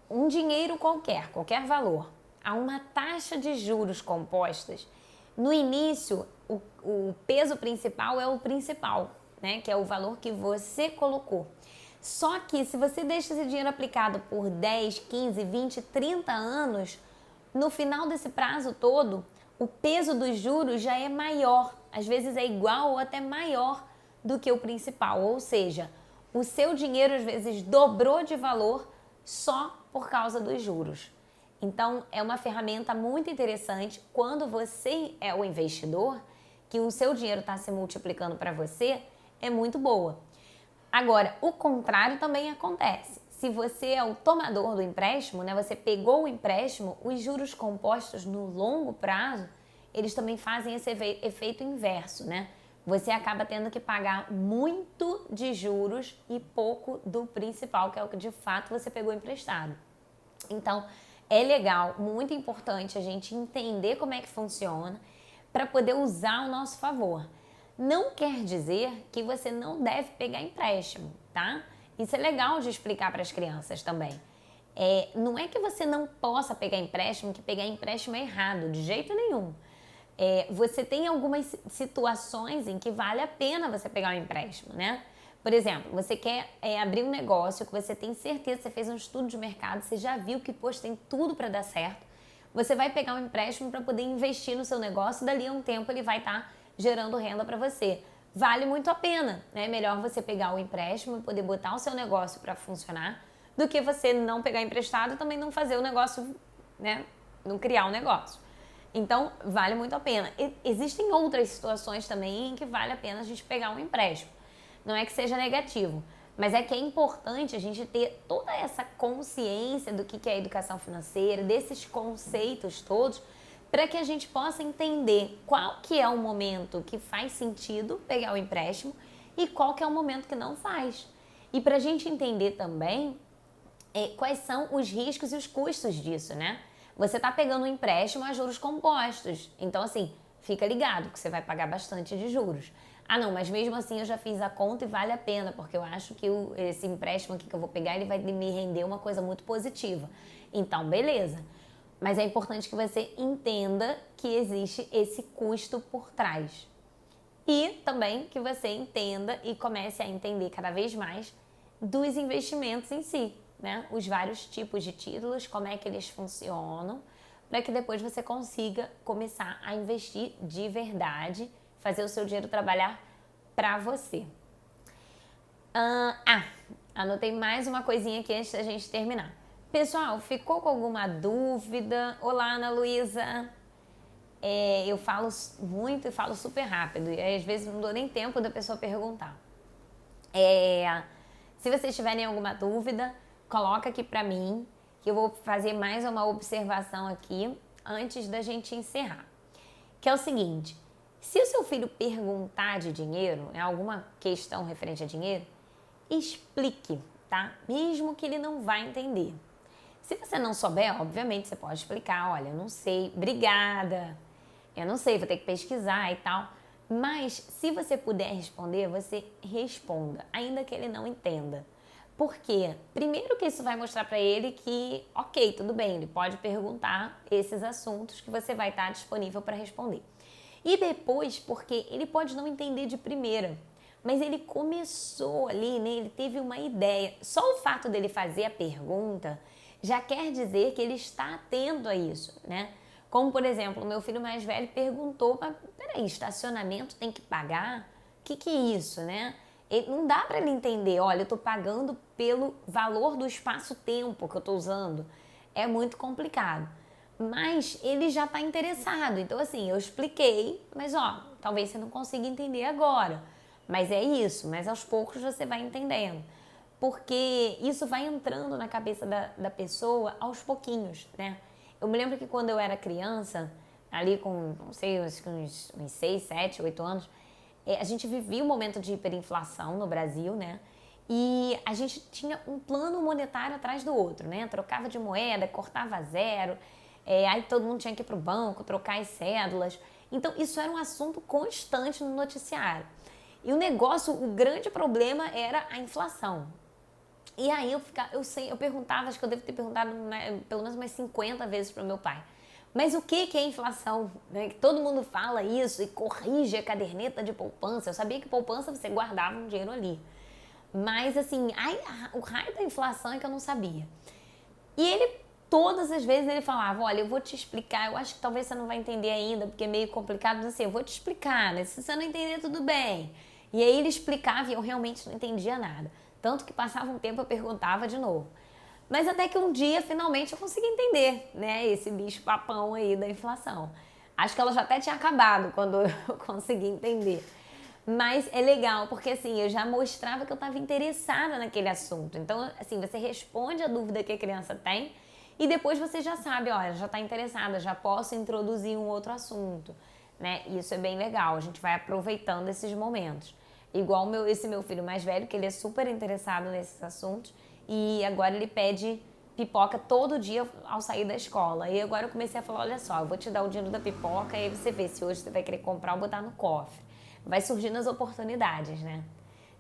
um dinheiro qualquer valor, a uma taxa de juros compostas, no início o peso principal é o principal, né? Que é o valor que você colocou. Só que se você deixa esse dinheiro aplicado por 10, 15, 20, 30 anos, no final desse prazo todo, o peso dos juros já é maior, às vezes é igual ou até maior do que o principal, ou seja, o seu dinheiro às vezes dobrou de valor só por causa dos juros. Então, é uma ferramenta muito interessante quando você é o investidor, que o seu dinheiro está se multiplicando para você, é muito boa. Agora, o contrário também acontece. Se você é o tomador do empréstimo, né, você pegou o empréstimo, os juros compostos no longo prazo, eles também fazem esse efeito inverso, né? Você acaba tendo que pagar muito de juros e pouco do principal, que é o que de fato você pegou emprestado. Então, é legal, muito importante a gente entender como é que funciona para poder usar ao nosso favor. Não quer dizer que você não deve pegar empréstimo, tá? Isso é legal de explicar para as crianças também. Não é que você não possa pegar empréstimo, que pegar empréstimo é errado, de jeito nenhum. Você tem algumas situações em que vale a pena você pegar um empréstimo, né? Por exemplo, você quer abrir um negócio que você tem certeza, você fez um estudo de mercado, você já viu que, poxa, tem tudo para dar certo. Você vai pegar um empréstimo para poder investir no seu negócio, dali a um tempo ele vai estar gerando renda para você. Vale muito a pena, né? Melhor você pegar o empréstimo e poder botar o seu negócio para funcionar do que você não pegar emprestado e também não fazer o negócio, né? Não criar um negócio. Então, vale muito a pena. Existem outras situações também em que vale a pena a gente pegar um empréstimo. Não é que seja negativo, mas é que é importante a gente ter toda essa consciência do que é educação financeira, desses conceitos todos, para que a gente possa entender qual que é o momento que faz sentido pegar o empréstimo e qual que é o momento que não faz. E para a gente entender também quais são os riscos e os custos disso, né? Você tá pegando um empréstimo a juros compostos. Então, assim, fica ligado que você vai pagar bastante de juros. Ah, não, mas mesmo assim eu já fiz a conta e vale a pena, porque eu acho que esse empréstimo aqui que eu vou pegar, ele vai me render uma coisa muito positiva. Então, beleza. Mas é importante que você entenda que existe esse custo por trás. E também que você entenda e comece a entender cada vez mais dos investimentos em si, né? Os vários tipos de títulos, como é que eles funcionam, para que depois você consiga começar a investir de verdade, fazer o seu dinheiro trabalhar para você. Anotei mais uma coisinha aqui antes da gente terminar. Pessoal, ficou com alguma dúvida? Olá, Ana Luísa. Eu falo muito e falo super rápido. E às vezes não dou nem tempo da pessoa perguntar. Se vocês tiverem alguma dúvida, coloca aqui pra mim, que eu vou fazer mais uma observação aqui antes da gente encerrar. Que é o seguinte, se o seu filho perguntar de dinheiro, né, alguma questão referente a dinheiro, explique, tá? Mesmo que ele não vá entender. Se você não souber, obviamente você pode explicar, olha, eu não sei, obrigada, eu não sei, vou ter que pesquisar e tal. Mas se você puder responder, você responda, ainda que ele não entenda. Por quê? Primeiro que isso vai mostrar para ele que, ok, tudo bem, ele pode perguntar esses assuntos que você vai estar disponível para responder. E depois, porque ele pode não entender de primeira, mas ele começou ali, né? Ele teve uma ideia. Só o fato dele fazer a pergunta já quer dizer que ele está atento a isso, né? Como, por exemplo, o meu filho mais velho perguntou, mas peraí, estacionamento tem que pagar? O que é isso, né? Não dá para ele entender, olha, eu estou pagando pelo valor do espaço-tempo que eu estou usando. É muito complicado. Mas ele já está interessado. Então, assim, eu expliquei, mas ó, talvez você não consiga entender agora. Mas é isso, mas aos poucos você vai entendendo. Porque isso vai entrando na cabeça da pessoa aos pouquinhos, né? Eu me lembro que quando eu era criança, ali com, não sei, uns 6, 7, 8 anos, a gente vivia um momento de hiperinflação no Brasil, né? E a gente tinha um plano monetário atrás do outro, né? Trocava de moeda, cortava zero, aí todo mundo tinha que ir para o banco, trocar as cédulas. Então, isso era um assunto constante no noticiário. E o negócio, o grande problema era a inflação. E aí eu perguntava, acho que eu devo ter perguntado pelo menos umas 50 vezes para o meu pai. Mas o que é inflação? Né? Todo mundo fala isso e corrige a caderneta de poupança. Eu sabia que poupança você guardava um dinheiro ali. Mas assim, o raio da inflação é que eu não sabia. E ele, todas as vezes ele falava, olha, eu vou te explicar, eu acho que talvez você não vai entender ainda, porque é meio complicado, mas assim, eu vou te explicar, né? Se você não entender, tudo bem. E aí ele explicava e eu realmente não entendia nada. Tanto que passava um tempo eu perguntava de novo. Mas até que um dia, finalmente, eu consegui entender, né? Esse bicho papão aí da inflação. Acho que ela já até tinha acabado quando eu consegui entender. Mas é legal, porque assim, eu já mostrava que eu estava interessada naquele assunto. Então, assim, você responde a dúvida que a criança tem e depois você já sabe, olha, já está interessada, já posso introduzir um outro assunto, né? Isso é bem legal, a gente vai aproveitando esses momentos. Igual esse meu filho mais velho, que ele é super interessado nesses assuntos e agora ele pede pipoca todo dia ao sair da escola. E agora eu comecei a falar, olha só, eu vou te dar o dinheiro da pipoca e aí você vê se hoje você vai querer comprar ou botar no cofre. Vai surgindo as oportunidades, né?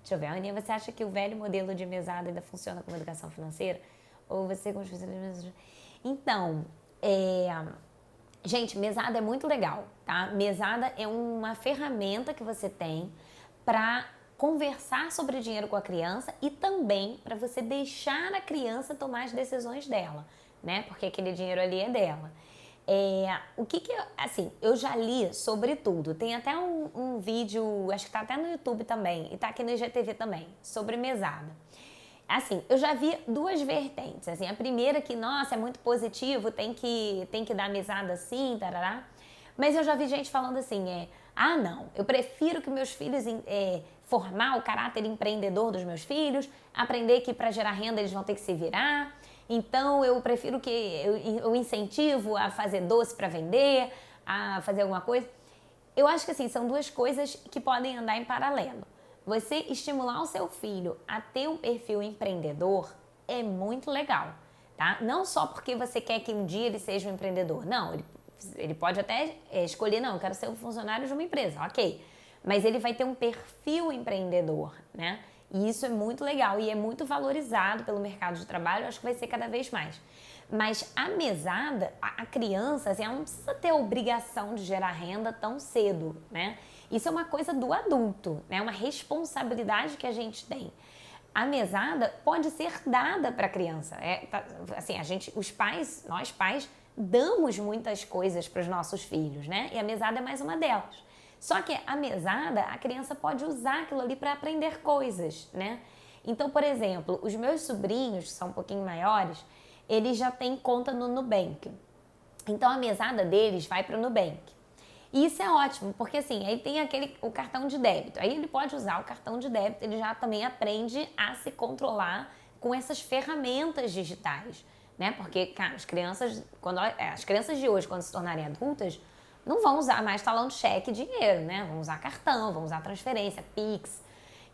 Deixa eu ver, Aninha, você acha que o velho modelo de mesada ainda funciona como educação financeira? Ou você com os Então, gente, mesada é muito legal, tá? Mesada é uma ferramenta que você tem para conversar sobre dinheiro com a criança e também para você deixar a criança tomar as decisões dela, né? Porque aquele dinheiro ali é dela. Assim, eu já li sobre tudo. Tem até um vídeo, acho que tá até no YouTube também, e tá aqui no IGTV também, sobre mesada. Assim, eu já vi duas vertentes. Assim, a primeira que, nossa, é muito positivo, tem que dar mesada assim, tarará. Mas eu já vi gente falando assim, não, eu prefiro que meus filhos formar o caráter empreendedor dos meus filhos, aprender que para gerar renda eles vão ter que se virar. Então eu prefiro que eu incentivo a fazer doce para vender, a fazer alguma coisa. Eu acho que assim, são duas coisas que podem andar em paralelo. Você estimular o seu filho a ter um perfil empreendedor é muito legal, tá? Não só porque você quer que um dia ele seja um empreendedor. Não, ele pode até escolher, não, eu quero ser um funcionário de uma empresa, ok. Mas ele vai ter um perfil empreendedor, né? E isso é muito legal e é muito valorizado pelo mercado de trabalho, eu acho que vai ser cada vez mais. Mas a mesada, a criança, assim, ela não precisa ter a obrigação de gerar renda tão cedo, né? Isso é uma coisa do adulto, né? Uma responsabilidade que a gente tem. A mesada pode ser dada para a criança. Assim, nós pais, damos muitas coisas para os nossos filhos, né? E a mesada é mais uma delas. Só que a mesada, a criança pode usar aquilo ali para aprender coisas, né? Então, por exemplo, os meus sobrinhos, que são um pouquinho maiores, eles já têm conta no Nubank. Então, a mesada deles vai para o Nubank. E isso é ótimo, porque assim, aí tem o cartão de débito. Aí ele pode usar o cartão de débito, ele já também aprende a se controlar com essas ferramentas digitais, né? Porque, cara, as crianças de hoje, quando se tornarem adultas, não vão usar mais talão de cheque e dinheiro, né? Vão usar cartão, vão usar transferência, Pix.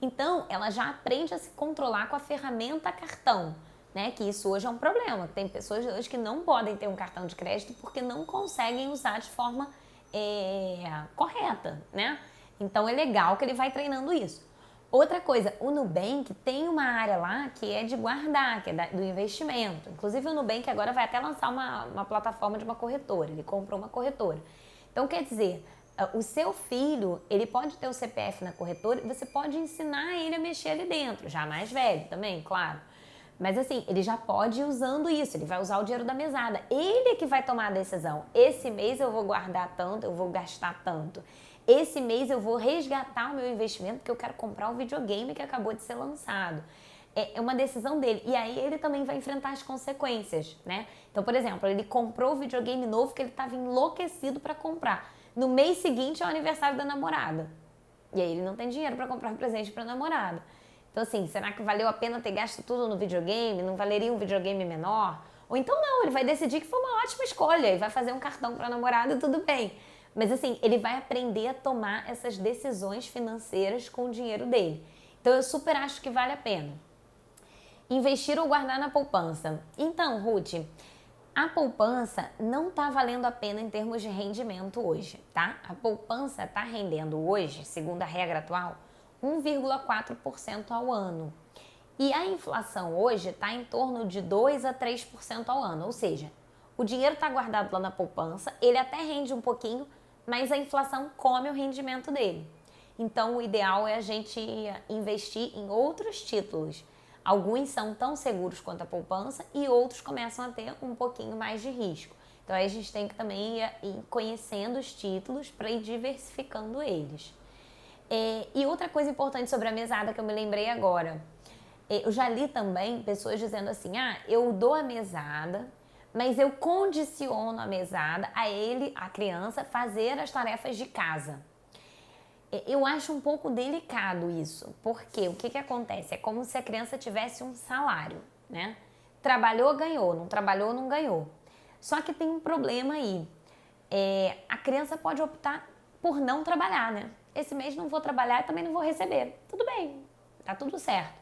Então, ela já aprende a se controlar com a ferramenta cartão, né? Que isso hoje é um problema. Tem pessoas hoje que não podem ter um cartão de crédito porque não conseguem usar de forma correta, né? Então é legal que ele vai treinando isso. Outra coisa, o Nubank tem uma área lá que é de guardar, que é do investimento. Inclusive o Nubank agora vai até lançar uma plataforma de uma corretora, ele comprou uma corretora. Então quer dizer, o seu filho, ele pode ter o CPF na corretora e você pode ensinar ele a mexer ali dentro, já mais velho também, claro. Mas assim, ele já pode ir usando isso, ele vai usar o dinheiro da mesada. Ele é que vai tomar a decisão. Esse mês eu vou guardar tanto, eu vou gastar tanto. Esse mês eu vou resgatar o meu investimento porque eu quero comprar um videogame que acabou de ser lançado. É uma decisão dele. E aí ele também vai enfrentar as consequências, né? Então, por exemplo, ele comprou o videogame novo que ele estava enlouquecido para comprar. No mês seguinte é o aniversário da namorada. E aí ele não tem dinheiro para comprar um presente para a namorada. Então, assim, será que valeu a pena ter gasto tudo no videogame? Não valeria um videogame menor? Ou então não, ele vai decidir que foi uma ótima escolha e vai fazer um cartão para a namorada e tudo bem. Mas assim, ele vai aprender a tomar essas decisões financeiras com o dinheiro dele. Então, eu super acho que vale a pena. Investir ou guardar na poupança? Então, Ruth, a poupança não está valendo a pena em termos de rendimento hoje, tá? A poupança está rendendo hoje, segundo a regra atual, 1,4% ao ano. E a inflação hoje está em torno de 2 a 3% ao ano, ou seja, o dinheiro está guardado lá na poupança, ele até rende um pouquinho, mas a inflação come o rendimento dele. Então, o ideal é a gente investir em outros títulos. Alguns são tão seguros quanto a poupança e outros começam a ter um pouquinho mais de risco. Então, aí a gente tem que também ir conhecendo os títulos para ir diversificando eles. E outra coisa importante sobre a mesada que eu me lembrei agora, eu já li também pessoas dizendo assim, eu dou a mesada, mas eu condiciono a mesada a criança, fazer as tarefas de casa. Eu acho um pouco delicado isso, porque o que acontece? É como se a criança tivesse um salário, né? Trabalhou, ganhou, não trabalhou, não ganhou. Só que tem um problema aí. A criança pode optar por não trabalhar, né? Esse mês não vou trabalhar e também não vou receber. Tudo bem, tá tudo certo.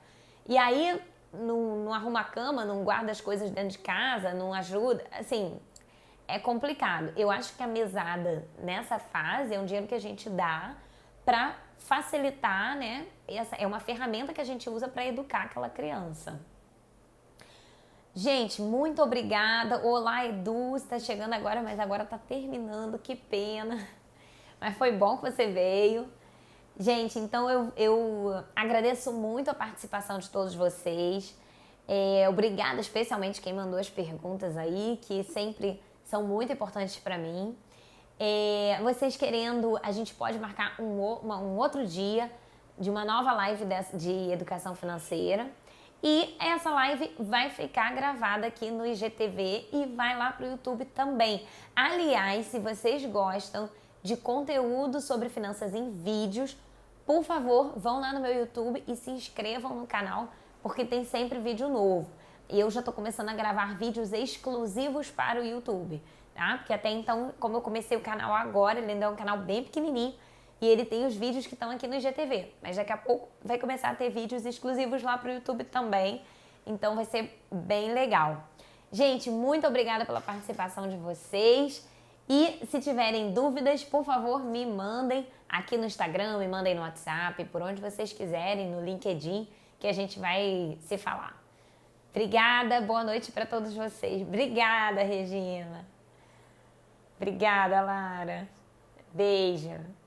E aí não arruma a cama, não guarda as coisas dentro de casa, não ajuda, assim, é complicado. Eu acho que a mesada nessa fase é um dinheiro que a gente dá para facilitar, né? Essa é uma ferramenta que a gente usa para educar aquela criança. Gente, muito obrigada. Olá, Edu, está chegando agora, mas agora está terminando, que pena. Mas foi bom que você veio. Gente, então eu agradeço muito a participação de todos vocês. Obrigada especialmente quem mandou as perguntas aí, que sempre são muito importantes para mim. Vocês querendo, a gente pode marcar um outro dia de uma nova live de educação financeira. E essa live vai ficar gravada aqui no IGTV e vai lá para o YouTube também. Aliás, se vocês gostam de conteúdo sobre finanças em vídeos, por favor, vão lá no meu YouTube e se inscrevam no canal, porque tem sempre vídeo novo. E eu já estou começando a gravar vídeos exclusivos para o YouTube, tá? Porque até então, como eu comecei o canal agora, ele ainda é um canal bem pequenininho, e ele tem os vídeos que estão aqui no IGTV. Mas daqui a pouco vai começar a ter vídeos exclusivos lá para o YouTube também. Então vai ser bem legal. Gente, muito obrigada pela participação de vocês. E se tiverem dúvidas, por favor, me mandem aqui no Instagram, me mandem no WhatsApp, por onde vocês quiserem, no LinkedIn, que a gente vai se falar. Obrigada, boa noite para todos vocês. Obrigada, Regina. Obrigada, Lara. Beijo.